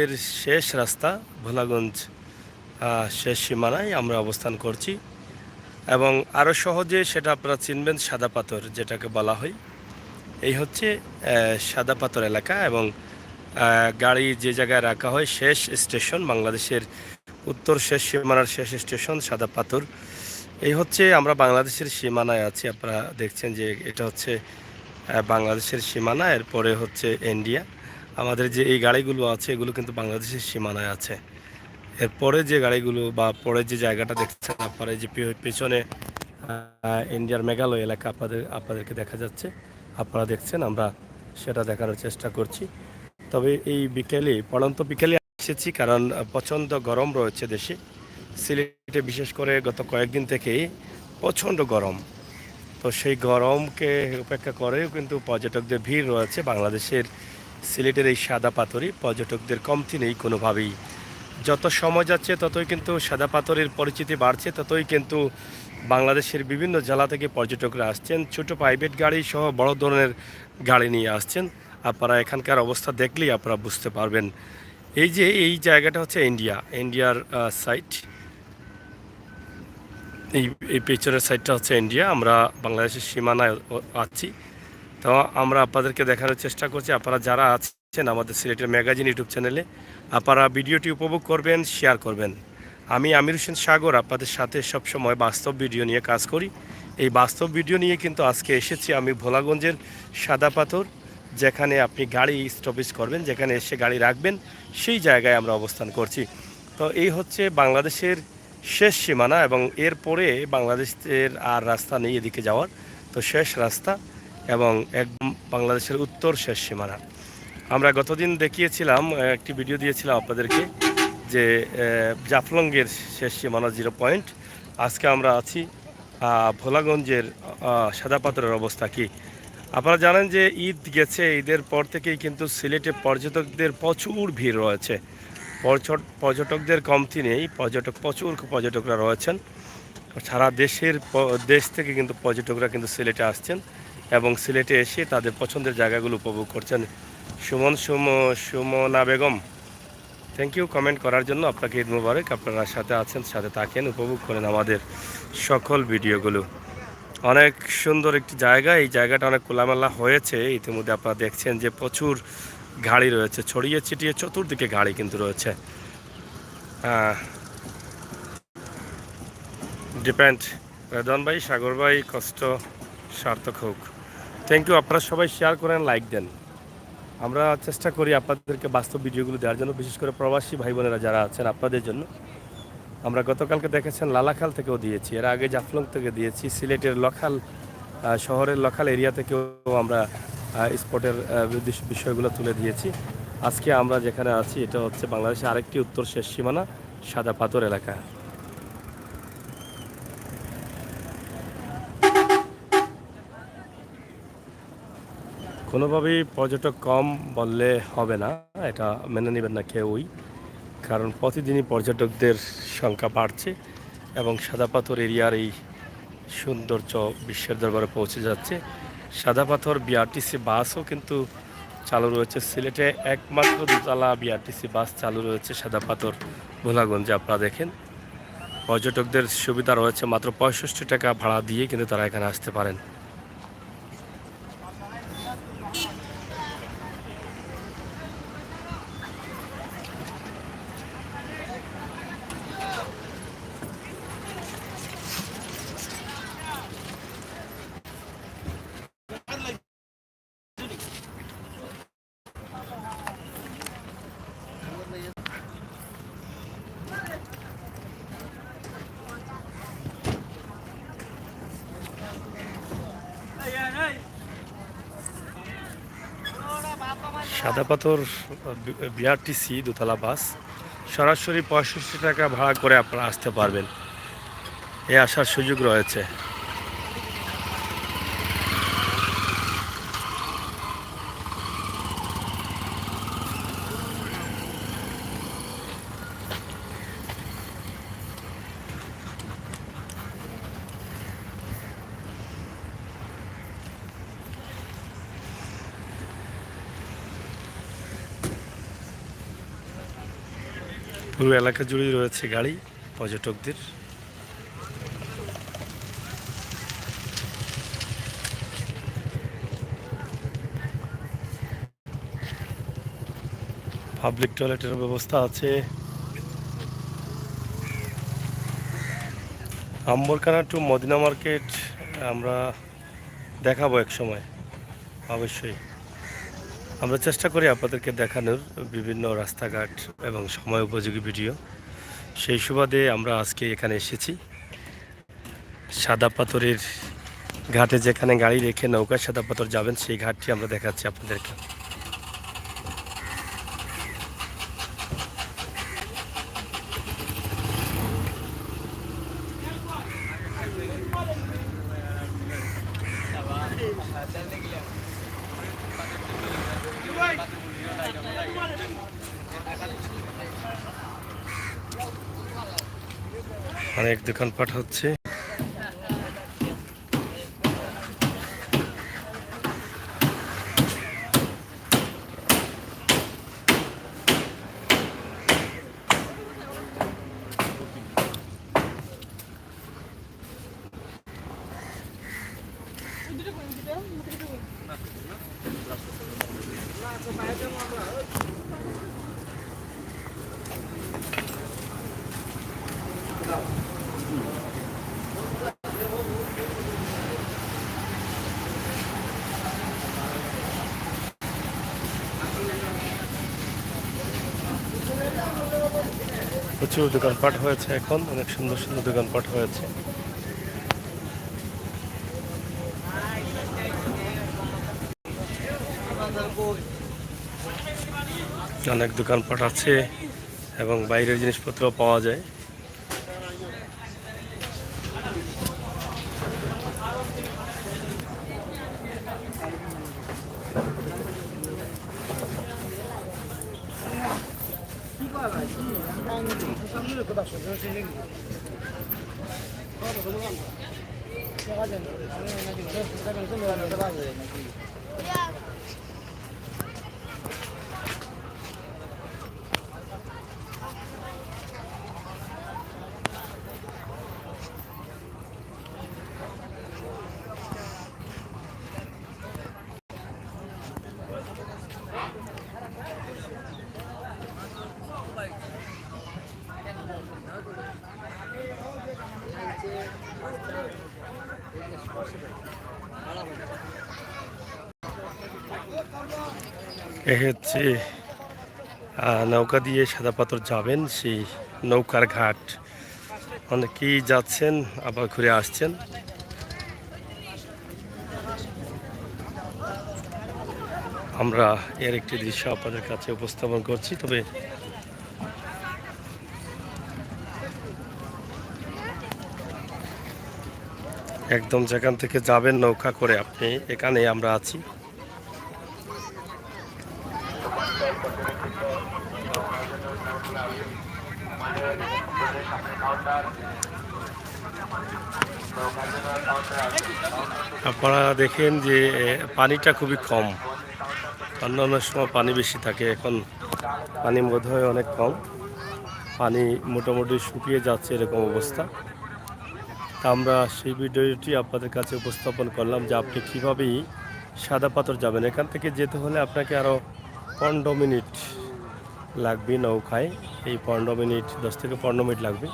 এর শেষ রাস্তা ভোলাগঞ্জ শেষ সীমানায় আমরা অবস্থান করছি এবং আরও সহজে সেটা আপনারা চিনবেন সাদা পাথর যেটাকে বলা হয়। এই হচ্ছে সাদা পাথর এলাকা এবং গাড়ি যে জায়গায় রাখা হয় শেষ স্টেশন, বাংলাদেশের উত্তর শেষ সীমানার শেষ স্টেশন সাদা পাথর। এই হচ্ছে আমরা বাংলাদেশের সীমানায় আছি। আপনারা দেখছেন যে এটা হচ্ছে বাংলাদেশের সীমানা, এরপরে হচ্ছে ইন্ডিয়া। আমাদের যে এই গাড়িগুলো আছে এগুলো কিন্তু বাংলাদেশের সীমানায় আছে। এরপরে যে গাড়িগুলো বা পরে যে জায়গাটা দেখছেন আপনারা, যে পেছনে ইন্ডিয়ার মেঘালয় এলাকা আপনাদেরকে দেখা যাচ্ছে, আপনারা দেখছেন, আমরা সেটা দেখানোর চেষ্টা করছি। তবে এই বিকেলে, পড়ন্ত বিকেলে এসেছি কারণ প্রচণ্ড গরম রয়েছে দেশে। সিলেটে বিশেষ করে গত কয়েকদিন থেকেই প্রচণ্ড গরম। তো সেই গরমকে উপেক্ষা করেও কিন্তু পর্যটকদের ভিড় রয়েছে। বাংলাদেশের সিলেটের এই সাদা পাথরে পর্যটকদের কমতি নেই কোনোভাবেই। যত সময় যাচ্ছে ততই কিন্তু সাদা পাথরের পরিচিতি বাড়ছে, ততই কিন্তু বাংলাদেশের বিভিন্ন জেলা থেকে পর্যটকরা আসছেন। ছোট প্রাইভেট গাড়ি সহ বড় ধরনের গাড়ি নিয়ে আসছেন। আপনারা এখানকার অবস্থা দেখলেই আপনারা বুঝতে পারবেন। এই যে এই জায়গাটা হচ্ছে ইন্ডিয়ার সাইট। এই পেছনের সাইডটা হচ্ছে ইন্ডিয়া। আমরা বাংলাদেশের সীমানায় আছি। তো আমরা আপনাদেরকে দেখানোর চেষ্টা করছি। আপনারা যারা আছেন আমাদের সিলেটের ম্যাগাজিন ইউটিউব চ্যানেলে, আপনারা ভিডিওটি উপভোগ করবেন, শেয়ার করবেন। আমি আমির হোসেন সাগর আপনাদের সাথে সবসময় বাস্তব ভিডিও নিয়ে কাজ করি। এই বাস্তব ভিডিও নিয়ে কিন্তু আজকে এসেছি আমি ভোলাগঞ্জের সাদা পাথর, যেখানে আপনি গাড়ি স্টপেজ করবেন, যেখানে এসে গাড়ি রাখবেন, সেই জায়গায় আমরা অবস্থান করছি। তো এই হচ্ছে বাংলাদেশের শেষ সীমানা এবং এরপরে বাংলাদেশের আর রাস্তা নেই এদিকে যাওয়ার। তো শেষ রাস্তা এবং একদম বাংলাদেশের উত্তর শেষ সীমানা। আমরা গতদিন দেখিয়েছিলাম, একটি ভিডিও দিয়েছিলাম আপনাদেরকে, যে জাফলংয়ের শেষ সীমানা 0 পয়েন্ট। আজকে আমরা আছি ভোলাগঞ্জের সাদা পাথরের অবস্থা কি। আপনারা জানেন যে ঈদ গেছে, ঈদের পর থেকেই কিন্তু সিলেটে পর্যটকদের প্রচুর ভিড় রয়েছে। পর্যটকদের কমতি নেই, প্রচুর পর্যটকরা রয়েছেন। সারা দেশ থেকে কিন্তু পর্যটকরা কিন্তু সিলেটে আসছেন এবং সিলেটে এসে তাদের পছন্দের জায়গাগুলো উপভোগ করছেন। Sumana Begum, thank you comment করার জন্য। আপনাকে ঈদ মুবারক। আপনারা সাথে আছেন, সাথে থাকেন, উপভোগ করেন আমাদের সকল ভিডিওগুলো। অনেক সুন্দর একটি জায়গা। এই জায়গাটা অনেক খোলামেলা হয়েছে ইতিমধ্যে। আপনারা দেখছেন যে প্রচুর গাড়ি রয়েছে, ছড়িয়ে ছিটিয়ে চতুর্দিকে গাড়ি কিন্তু রয়েছে। ডিপেন্ড রেদন ভাই, সাগর ভাই, কষ্ট সার্থক হোক। Thank you. আপনারা সবাই শেয়ার করেন, লাইক দেন। আমরা চেষ্টা করি আপনাদেরকে বাস্তব ভিডিওগুলো দেওয়ার জন্য, বিশেষ করে প্রবাসী ভাই বোনেরা যারা আছেন আপনাদের জন্য। আমরা গতকালকে দেখেছেন লালাখাল থেকেও দিয়েছি, এর আগে জাফলং থেকে দিয়েছি, সিলেটের লোকাল শহরের লোকাল এরিয়া থেকেও আমরা স্পটের বিষয়গুলো তুলে দিয়েছি। আজকে আমরা যেখানে আছি এটা হচ্ছে বাংলাদেশের আরেকটি উত্তর শেষ সীমানা সাদা পাথর এলাকা। কোনোভাবেই পর্যটক কম বললে হবে না, এটা মেনে নেবেন না কেউই, কারণ প্রতিদিনই পর্যটকদের সংখ্যা বাড়ছে এবং সাদা পাথর এরিয়ার এই সৌন্দর্য বিশ্বের দরবারে পৌঁছে যাচ্ছে। সাদা পাথর বিআরটিসি বাসও কিন্তু চালু রয়েছে সিলেটে। একমাত্র দোতলা বিআরটিসি বাস চালু রয়েছে সাদা পাথর ভোলাগঞ্জে। আপনারা দেখেন পর্যটকদের সুবিধা রয়েছে, মাত্র 65 টাকা ভাড়া দিয়ে কিন্তু তারা এখানে আসতে পারেন। সাদা পাথর বিআরটিসি দোতলা বাস সরাসরি 65 টাকা ভাড়া করে আপনারা আসতে পারবেন, এ আসার সুযোগ রয়েছে। পুরো এলাকা জুড়েই রয়েছে গাড়ি পর্যটকদের। পাবলিক টয়লেটের ব্যবস্থা আছে। আম্বরকানা টু মদিনা মার্কেট আমরা দেখাবো এক সময়, অবশ্যই আমরা চেষ্টা করি আপনাদেরকে দেখানোর বিভিন্ন রাস্তাঘাট এবং সময় উপযোগী ভিডিও। সেই সুবাদে আমরা আজকে এখানে এসেছি। সাদা পাথরের ঘাটে যেখানে গাড়ি রেখে নৌকা সাদা পাথর যাবেন সেই ঘাটটি আমরা দেখাচ্ছি আপনাদেরকে। অনেক দোকানপাট হচ্ছে। প্রচুর দোকানপাট হয়েছে, এখন অনেক সুন্দর সুন্দর দোকানপাট হয়েছে। অনেক দোকানপাট আছে এবং বাইরের জিনিসপত্র পাওয়া যায়। এ হচ্ছে নৌকা দিয়ে সাদা পাথর যাবেন সেই নৌকার ঘাট। অনেকেই যাচ্ছেন আবার ঘুরে আসছেন। আমরা এর একটি দৃশ্য আপনাদের কাছে উপস্থাপন করছি। তবে একদম যেখান থেকে যাবেন নৌকা করে আপনি, এখানে আমরা আছি। আপনারা দেখেন যে পানিটা খুবই কম, অন্যান্য সময় পানি বেশি থাকে, এখন পানি বোধহয় অনেক কম, পানি মোটামুটি শুকিয়ে যাচ্ছে এরকম অবস্থা। আমরা সেই ভিডিওটি আপনাদের কাছে উপস্থাপন করলাম যে আপনি কীভাবেই সাদা পাথর যাবেন। এখান থেকে যেতে হলে আপনাকে আরও 15 মিনিট লাগবে নৌকায়। এই 15 মিনিট 10 থেকে 15 মিনিট লাগবে,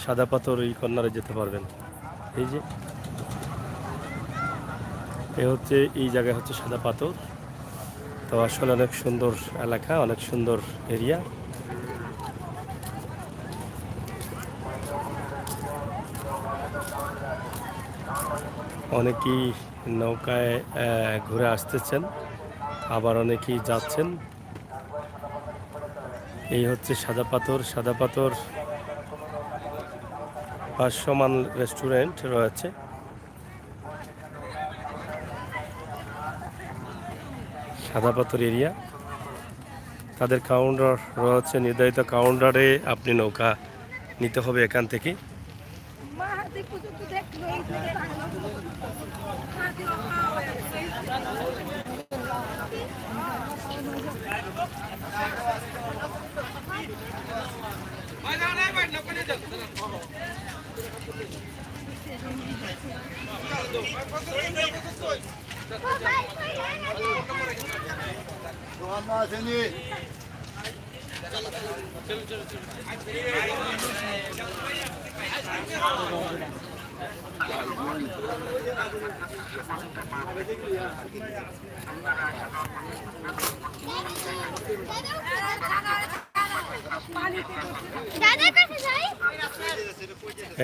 সাদা পাথর এই কর্নারে যেতে পারবেন। এই যে এ হচ্ছে এই জায়গায় হচ্ছে সাদা পাথর। তো আসলে অনেক সুন্দর এলাকা, অনেক সুন্দর এরিয়া। অনেকেই নৌকায় ঘুরে আসতেছেন, আবার অনেকেই যাচ্ছেন। এই হচ্ছে সাদা পাথর। সাদা পাথর ভাসমান রেস্টুরেন্ট রয়েছে। সাদা পাথর এরিয়া, তাদের কাউন্টার রয়েছে, নির্ধারিত কাউন্টারে আপনি নৌকা নিতে হবে এখান থেকে।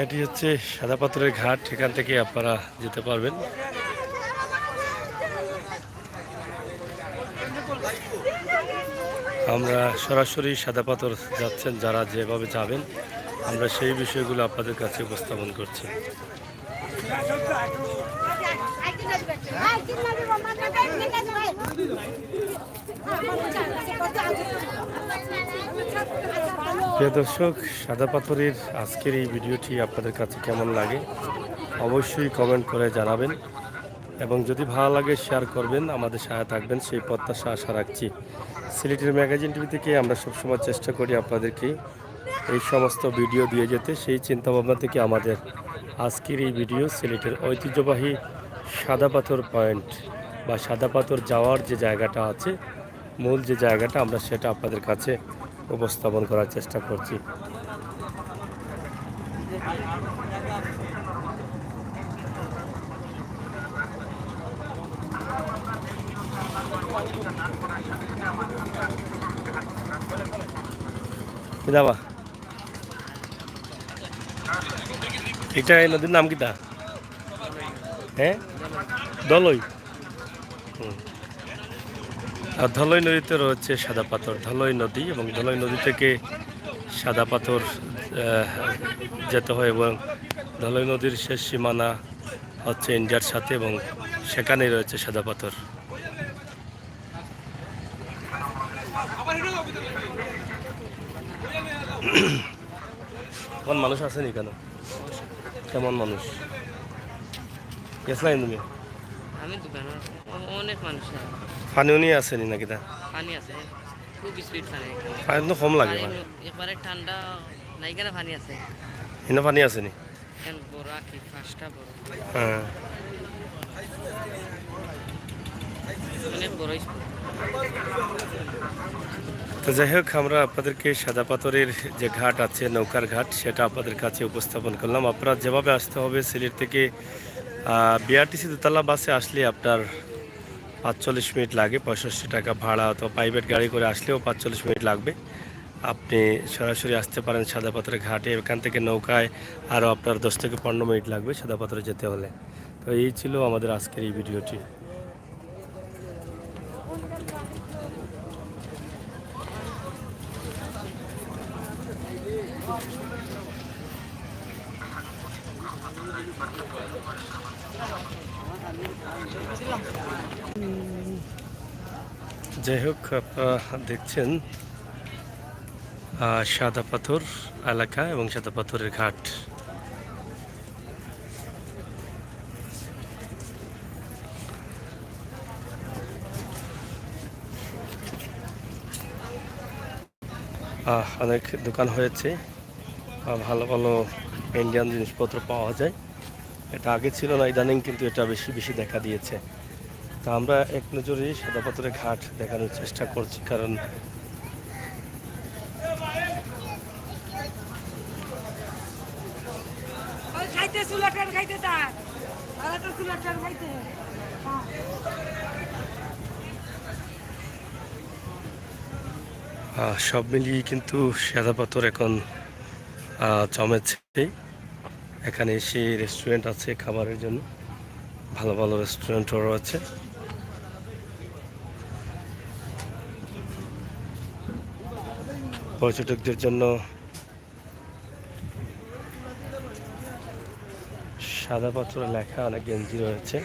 এটি হচ্ছে সাদা পাথরের ঘাট, এখান থেকে আপনারা যেতে পারবেন। আমরা সরাসরি সাদা পাথর যাচ্ছেন যারা যেভাবে যাবেন, আমরা সেই বিষয়গুলো আপনাদের কাছে উপস্থাপন করছি। প্রিয় দর্শক, সাদা পাথরের আজকের এই ভিডিওটি আপনাদের কাছে কেমন লাগে অবশ্যই কমেন্ট করে জানাবেন, এবং যদি ভালো লাগে শেয়ার করবেন, আমাদের সহায়তা থাকবেন সেই প্রত্যাশা আশা রাখছি। সিলেটের ম্যাগাজিন টিভি থেকে আমরা সবসময় চেষ্টা করি আপনাদেরকে এই সমস্ত ভিডিও দিয়ে যেতে। সেই চিন্তাভাবনা থেকে আমাদের আজকের এই ভিডিও সিলেটের ঐতিহ্যবাহী সাদা পাথর পয়েন্ট বা সাদা পাথর যাওয়ার যে জায়গাটা আছে, মূল যে জায়গাটা, আমরা সেটা আপনাদের কাছে উপস্থাপন করার চেষ্টা করছি। যাবা এটা এই নদীর নাম কিতা? হ্যাঁ, দলই। আর ধলই নদীতে রয়েছে সাদা পাথর, ধলই নদী, এবং ধলই নদী থেকে সাদা পাথর যেতে হয়, এবং ধলই নদীর শেষ সীমানা হচ্ছে ইন্ডিয়ার সাথে, এবং সেখানেই রয়েছে সাদা পাথর। কেমন মানুষ আসেনি কেন? কেমন মানুষ গেছিলাম তুমি? আমি দোকানে অনেক মানুষ পানিও নিয়ে আসেনি নাকি? তা পানি আছে, খুব স্পিড পানি, পানি তো কম লাগে। একবারে ঠান্ডা নাই কেন, পানি আছে, এনে পানি আসেনি? কেন বড় আঁকি ফার্স্টটা বড়, হ্যাঁ, অনেক বড়। তো যাই হোক, আমরা আপনাদেরকে সাদা পাথরের যে ঘাট আছে, নৌকার ঘাট, সেটা আপনাদের কাছে উপস্থাপন করলাম। আপনারা যেভাবে আসতে হবে, সিলেট থেকে বিআরটিসি দোতলা বাসে আসলে আপনার ৪৫ মিনিট লাগে, ৬৫ টাকা ভাড়া, অথবা প্রাইভেট গাড়ি করে আসলেও ৪৫ মিনিট লাগবে। আপনি সরাসরি আসতে পারেন সাদা পাথরের ঘাটে। এখান থেকে নৌকায় আরও আপনার ১০ থেকে ১৫ মিনিট লাগবে সাদা পাথরে যেতে হলে। তো এই ছিল আমাদের আজকের এই ভিডিওটি। যাই হোক, আপনারা দেখছেন সাদা পাথর এলাকা এবং সাদা পাথরের ঘাট। অনেক দোকান হয়েছে, ভালো ভালো ইন্ডিয়ান জিনিসপত্র পাওয়া যায়। এটা আগে ছিল না, ইদানিং কিন্তু এটা বেশি বেশি দেখা দিয়েছে। তা আমরা এক নজরে সাদা পাথরের ঘাট দেখানোর চেষ্টা করছি, কারণ সব মিলিয়ে কিন্তু সাদা পাথর এখন জমেছে। এখানে এসে রেস্টুরেন্ট আছে খাবারের জন্য, ভালো ভালো রেস্টুরেন্টও রয়েছে। পর্যটকদের জন্য সাদা পাথরে লেখা অনেক গেঞ্জি রয়েছে,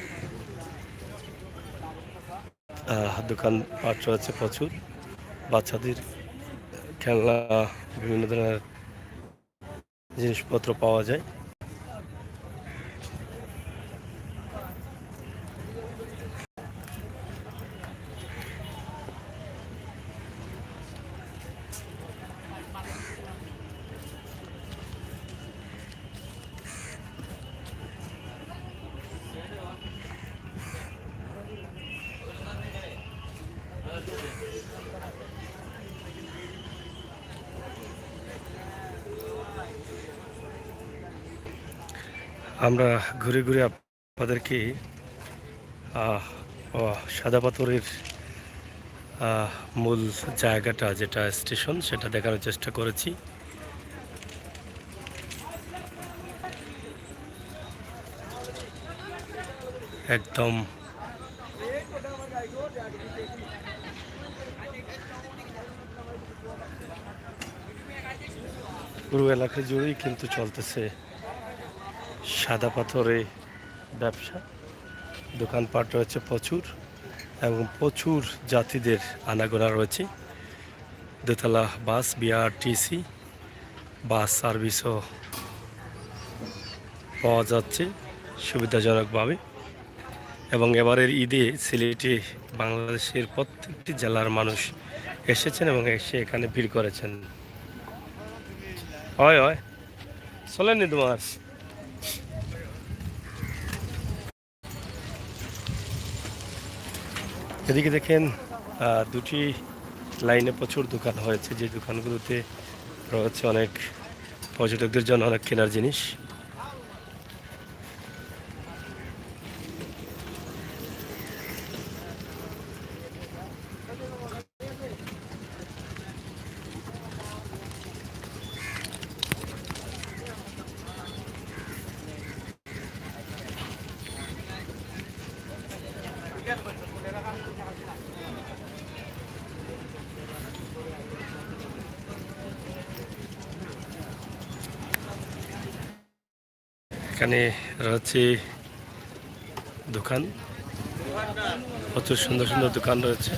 দোকানপাট রয়েছে প্রচুর, বাচ্চাদের খেলনা, বিভিন্ন ধরনের জিনিসপত্র পাওয়া যায়। আমরা ঘুরে ঘুরে আপনাদেরকে আহ, সাদা পাথরের মূল জায়গাটা যেটা স্টেশন সেটা দেখানোর চেষ্টা করেছি। একদম পুরো এলাকা জুড়েই কিন্তু চলতেছে সাদা পাথরে ব্যবসা। দোকানপাট রয়েছে প্রচুর এবং প্রচুর যাত্রীদের আনাগোনা রয়েছে। দোতলা বাস, বিআরটিসি বাস সার্ভিসও পাওয়া যাচ্ছে সুবিধাজনকভাবে। এবং এবারের ঈদে সিলেটে বাংলাদেশের প্রত্যেকটি জেলার মানুষ এসেছেন এবং এসে এখানে ভিড় করেছেন। হয় হয় চলেনি তোমার। এদিকে দেখেন দুটি লাইনে প্রচুর দোকান হয়েছে, যে দোকানগুলোতে রয়েছে অনেক পর্যটকদের জন্য অনেক কেনার জিনিস। এখানে রয়েছে দোকান, প্রচুর সুন্দর সুন্দর দোকান রয়েছে।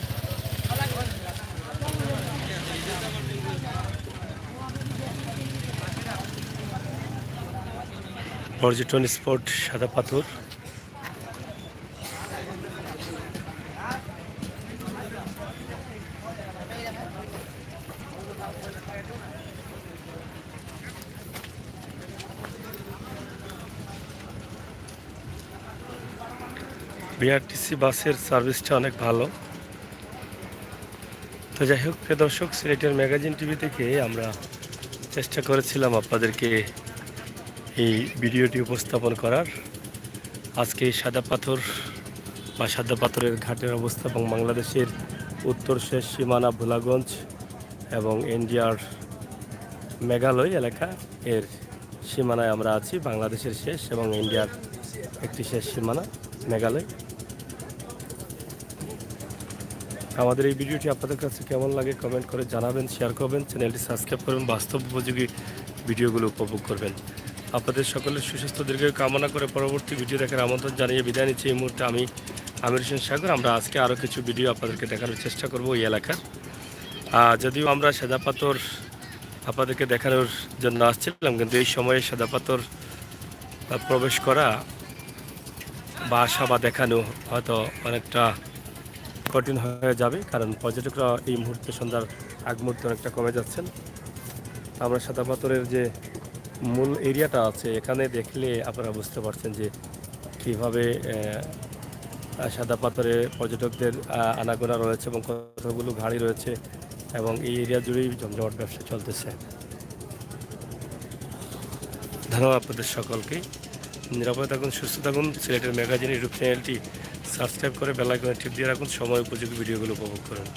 পর্যটন স্পট সাদা পাথর। বিআরটিসি বাসের সার্ভিসটা অনেক ভালো। তো যাই হোক, প্রিয় দর্শক, সিলেটের ম্যাগাজিন টিভি থেকে আমরা চেষ্টা করেছিলাম আপনাদেরকে এই ভিডিওটি উপস্থাপন করার। আজকে সাদা পাথর বা সাদা পাথরের ঘাটের অবস্থা এবং বাংলাদেশের উত্তর শেষ সীমানা ভোলাগঞ্জ এবং ইন্ডিয়ার মেঘালয় এলাকা এর সীমানায় আমরা আছি। বাংলাদেশের শেষ এবং ইন্ডিয়ার একটি শেষ সীমানা মেঘালয়। আমাদের এই ভিডিওটি আপনাদের কাছে কেমন লাগে কমেন্ট করে জানাবেন, শেয়ার করবেন, চ্যানেলটি সাবস্ক্রাইব করবেন, বাস্তব উপযোগী ভিডিওগুলো উপভোগ করবেন। আপনাদের সকলের সুস্বাস্থ্য দীর্ঘায়ু কামনা করে পরবর্তী ভিডিও দেখার আমন্ত্রণ জানিয়ে বিদায় নিচ্ছি। এই মুহূর্তে আমি আমির হোসেন সাগর। আমরা আজকে আরও কিছু ভিডিও আপনাদেরকে দেখানোর চেষ্টা করব এই এলাকার। যদিও আমরা সাদা পাথর আপনাদেরকে দেখানোর জন্য আসছিলাম, কিন্তু এই সময়ে সাদা পাথর প্রবেশ করা বা আসা বা দেখানো হয়তো অনেকটা কঠিন হয়ে যাবে, কারণ পর্যটকরা এই মুহূর্তে সন্ধ্যার আগ মুহূর্তে অনেকটা কমে যাচ্ছেন। আমরা সাদা পাথরের যে মূল এরিয়াটা আছে এখানে দেখলে আপনারা বুঝতে পারছেন যে কীভাবে সাদা পাথরে পর্যটকদের আনাগোনা রয়েছে এবং কতগুলো গাড়ি রয়েছে এবং এই এরিয়া জুড়েই জমজমাট ব্যবসা চলতেছে। ধন্যবাদ আপনাদের সকলকে। নিরাপদে থাকুন, সুস্থ থাকুন। সিলেটের ম্যাগাজিন ইউটিউব চ্যানেলটি সাবস্ক্রাইব করে বেল আইকনে টিপ দিয়ে রাখুন। সময় উপযোগী ভিডিওগুলো উপভোগ করুন।